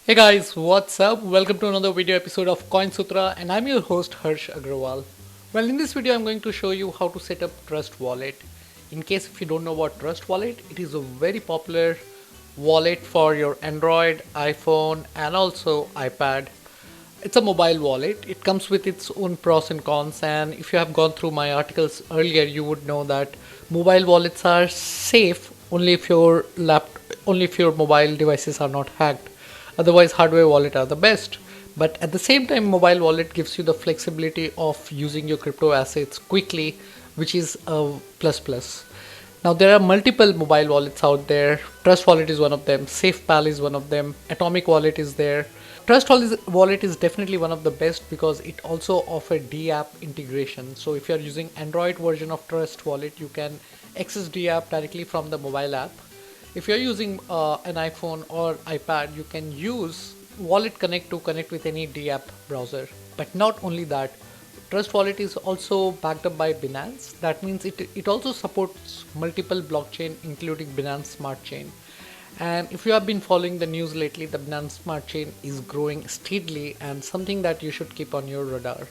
Hey guys, what's up? Welcome to another video episode of CoinSutra, and I'm your host Harsh Agrawal. Well, in this video I'm going to show you how to set up Trust Wallet. In case if you don't know about Trust Wallet, it is a very popular wallet for your Android, iPhone and also iPad. It's a mobile wallet. It comes with its own pros and cons, and if you have gone through my articles earlier, you would know that mobile wallets are safe only if your mobile devices are not hacked. Otherwise, hardware wallet are the best. But at the same time, mobile wallet gives you the flexibility of using your crypto assets quickly, which is a plus plus. Now there are multiple mobile wallets out there. Trust Wallet is one of them. SafePal is one of them. Atomic Wallet is there. Wallet is definitely one of the best because it also offers DApp integration. So if you are using Android version of Trust Wallet, you can access DApp directly from the mobile app. If you're using an iPhone or iPad, you can use Wallet Connect to connect with any DApp browser. But not only that, Trust Wallet is also backed up by Binance. That means it also supports multiple blockchain, including Binance Smart Chain. And if you have been following the news lately, the Binance Smart Chain is growing steadily and something that you should keep on your radar.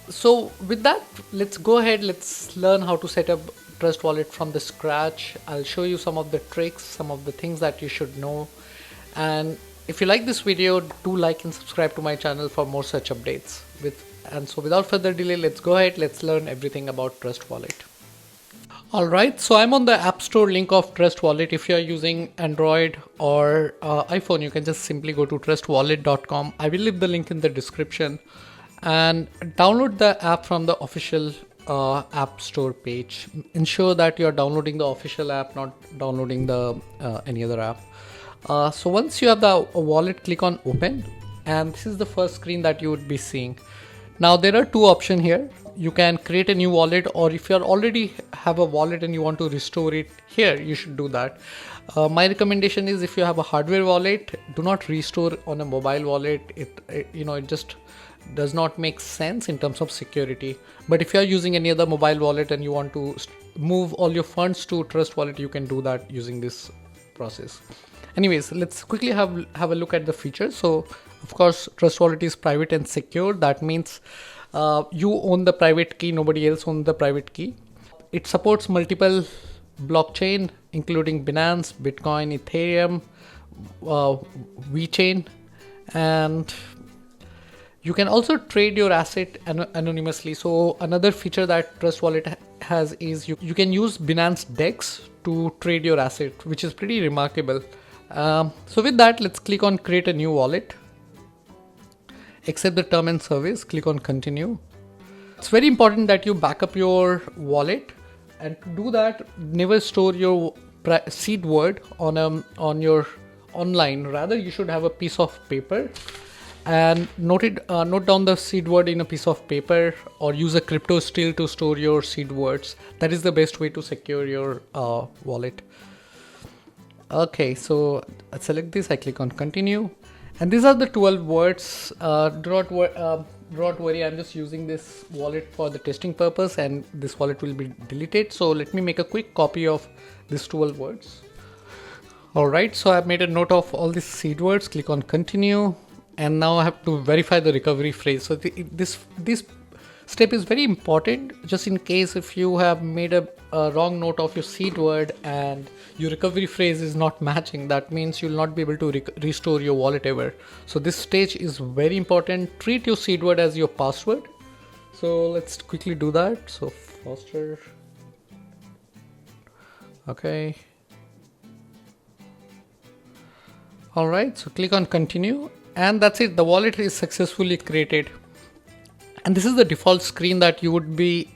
So with that, let's go ahead, let's learn how to set up Trust Wallet from the scratch. I'll show you some of the tricks, some of the things that you should know. And if you like this video, do like and subscribe to my channel for more such updates. So without further delay, let's go ahead, let's learn everything about Trust Wallet. Alright, so I'm on the App Store link of Trust Wallet. If you are using Android or iPhone, you can just simply go to trustwallet.com. I will leave the link in the description and download the app from the official App Store page. Ensure that you are downloading the official app, not downloading the any other app. So once you have the wallet, click on Open, and this is the first screen that you would be seeing. Now there are two options here. You can create a new wallet, or if you already have a wallet and you want to restore it here, you should do that. My recommendation is if you have a hardware wallet, do not restore on a mobile wallet. It just does not make sense in terms of security. But if you are using any other mobile wallet and you want to move all your funds to Trust Wallet, you can do that using this process. Anyways, let's quickly have a look at the features. So of course, Trust Wallet is private and secure. That means you own the private key, nobody else owns the private key. It supports multiple blockchain, including Binance, Bitcoin, Ethereum, VeChain, and you can also trade your asset anonymously. So another feature that Trust Wallet has is you can use Binance DEX to trade your asset, which is pretty remarkable. So with that, let's click on create a new wallet. Accept the term and service, click on continue. It's very important that you back up your wallet, and to do that, never store your seed word on your online. Rather, you should have a piece of paper and note down the seed word in a piece of paper, or use a crypto still to store your seed words. That is the best way to secure your wallet. Okay, so I select this, I click on continue. And these are the 12 words. Do not worry, I'm just using this wallet for the testing purpose, and this wallet will be deleted. So let me make a quick copy of these 12 words. Alright, so I've made a note of all these seed words, click on continue, and now I have to verify the recovery phrase. So this step is very important, just in case if you have made a wrong note of your seed word and your recovery phrase is not matching. That means you'll not be able to restore your wallet ever. So this stage is very important. Treat your seed word as your password. So let's quickly do that. So faster. Okay. All right, so click on continue, and that's it. The wallet is successfully created. And this is the default screen that you would be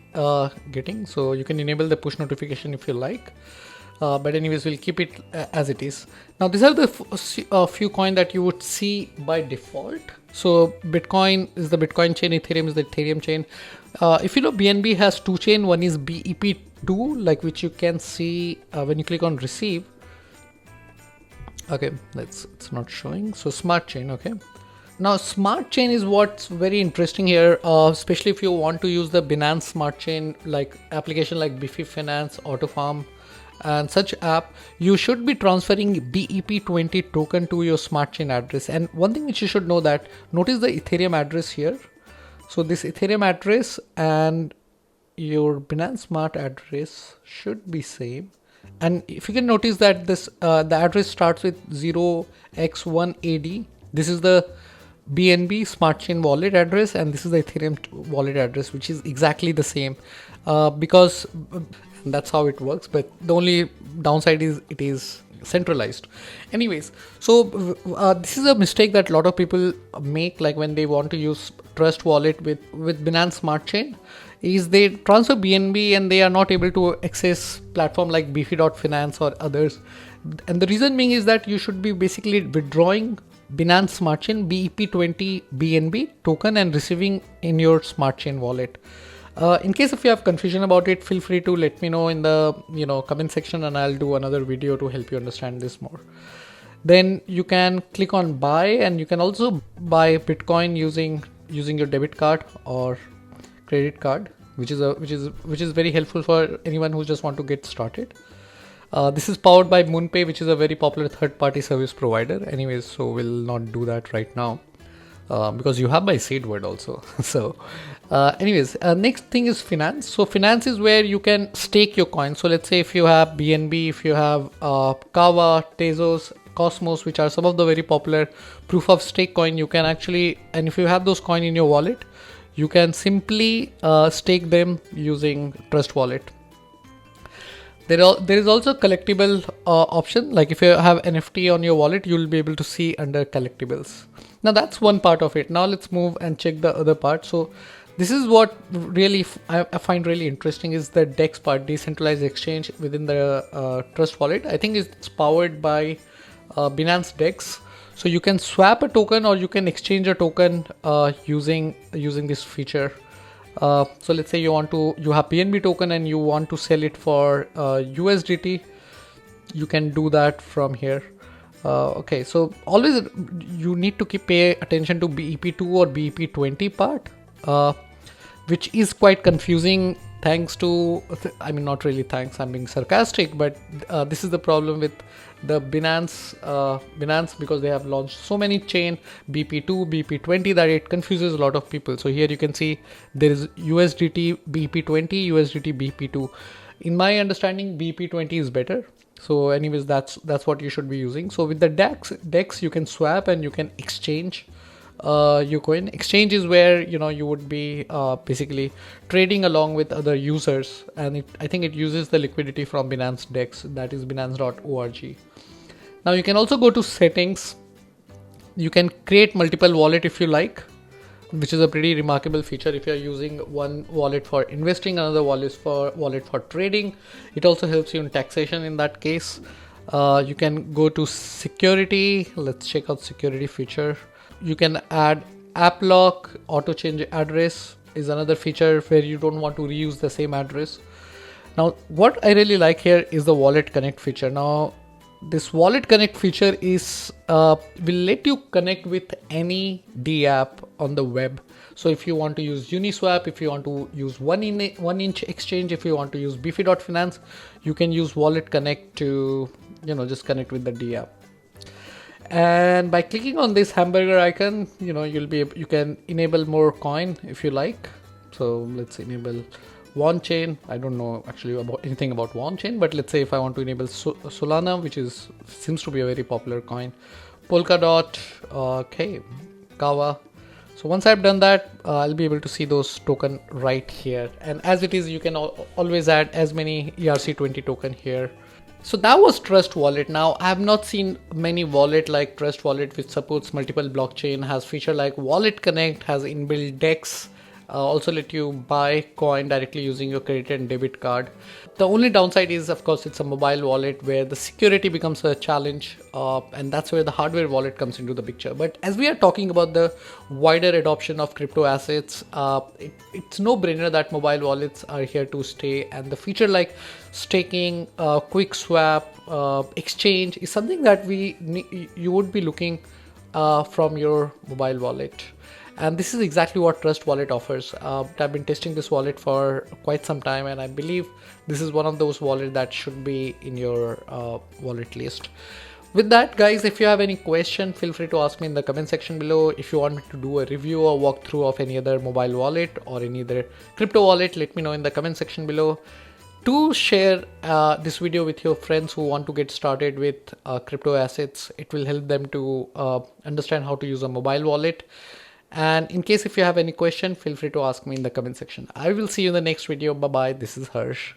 getting. So you can enable the push notification if you like. But anyways, we'll keep it as it is. Now these are the few coins that you would see by default. So Bitcoin is the Bitcoin chain, Ethereum is the Ethereum chain. If you know, BNB has two chain. One is BEP2, like which you can see when you click on receive. Okay, it's not showing. So Smart Chain, okay. Now Smart Chain is what's very interesting here, especially if you want to use the Binance Smart Chain like application like Bifi Finance, AutoFarm, and such app, you should be transferring BEP20 token to your smart chain address. And one thing which you should know, that notice the Ethereum address here. So this Ethereum address and your Binance Smart address should be same. And if you can notice that this the address starts with 0x1AD. This is the BNB Smart Chain wallet address, and this is the Ethereum wallet address, which is exactly the same, because that's how it works. But the only downside is it is centralized. Anyways, so this is a mistake that a lot of people make, like when they want to use Trust Wallet with Binance Smart Chain, is they transfer BNB and they are not able to access platform like Beefy.finance or others. And the reason being is that you should be basically withdrawing Binance Smart Chain BEP20 BNB token and receiving in your Smart Chain wallet. In case if you have confusion about it, feel free to let me know in the comment section, and I'll do another video to help you understand this more. Then you can click on buy, and you can also buy Bitcoin using your debit card or credit card, which is very helpful for anyone who just want to get started. This is powered by MoonPay, which is a very popular third-party service provider. Anyways, so we'll not do that right now because you have my seed word also. So next thing is finance. So finance is where you can stake your coin. So let's say if you have BNB, if you have Kava, Tezos, Cosmos, which are some of the very popular proof of stake coin, you can actually, and if you have those coin in your wallet, you can simply stake them using Trust Wallet. There is also collectible option, like if you have NFT on your wallet, you will be able to see under collectibles. Now that's one part of it. Now let's move and check the other part. So this is what really I find really interesting, is the DEX part, Decentralized Exchange within the Trust Wallet. I think it's powered by Binance DEX. So you can swap a token or you can exchange a token using this feature. So let's say you have BNB token and you want to sell it for USDT. You can do that from here. Okay, so always you need to pay attention to BEP2 or BEP20 part, which is quite confusing. Thanks to, I mean, not really thanks, I'm being sarcastic, but this is the problem with the Binance, because they have launched so many chain BP2, BP20 that it confuses a lot of people. So here you can see there is USDT BP20, USDT BP2. In my understanding, BP20 is better. So anyways, that's what you should be using. So with the DEX you can swap and you can exchange your coin. Exchange is where you would be basically trading along with other users, and I think it uses the liquidity from Binance DEX, that is binance.org. Now you can also go to settings. You can create multiple wallet if you like, which is a pretty remarkable feature. If you are using one wallet for investing, another wallet for trading, it also helps you in taxation in that case. You can go to security. Let's check out security feature. You can add app lock, auto change address is another feature where you don't want to reuse the same address. Now what I really like here is the wallet connect feature. Now this wallet connect feature is will let you connect with any DApp on the web. So if you want to use Uniswap, if you want to use one inch exchange, if you want to use Beefy.finance, you can use wallet connect to just connect with the DApp. And by clicking on this hamburger icon, you can enable more coin if you like. So let's enable one chain. I don't know actually about anything about one chain, but let's say if I want to enable Solana, which seems to be a very popular coin, Polkadot, okay, Kava. So once I've done that, I'll be able to see those token right here. And as it is, you can always add as many ERC20 token here. So that was Trust Wallet. Now I have not seen many wallet like Trust Wallet, which supports multiple blockchain, has feature like Wallet Connect, has inbuilt DEX, also let you buy coin directly using your credit and debit card. The only downside is, of course, it's a mobile wallet where the security becomes a challenge, and that's where the hardware wallet comes into the picture. But as we are talking about the wider adoption of crypto assets, it's no brainer that mobile wallets are here to stay, and the feature like staking, quick swap, exchange is something that you would be looking from your mobile wallet. And this is exactly what Trust Wallet offers. I've been testing this wallet for quite some time, and I believe this is one of those wallets that should be in your wallet list. With that, guys, if you have any question, feel free to ask me in the comment section below. If you want me to do a review or walkthrough of any other mobile wallet or any other crypto wallet, let me know in the comment section below. To share this video with your friends who want to get started with crypto assets. It will help them to understand how to use a mobile wallet. And in case if you have any question, feel free to ask me in the comment section. I will see you in the next video. Bye bye. This is Harsh.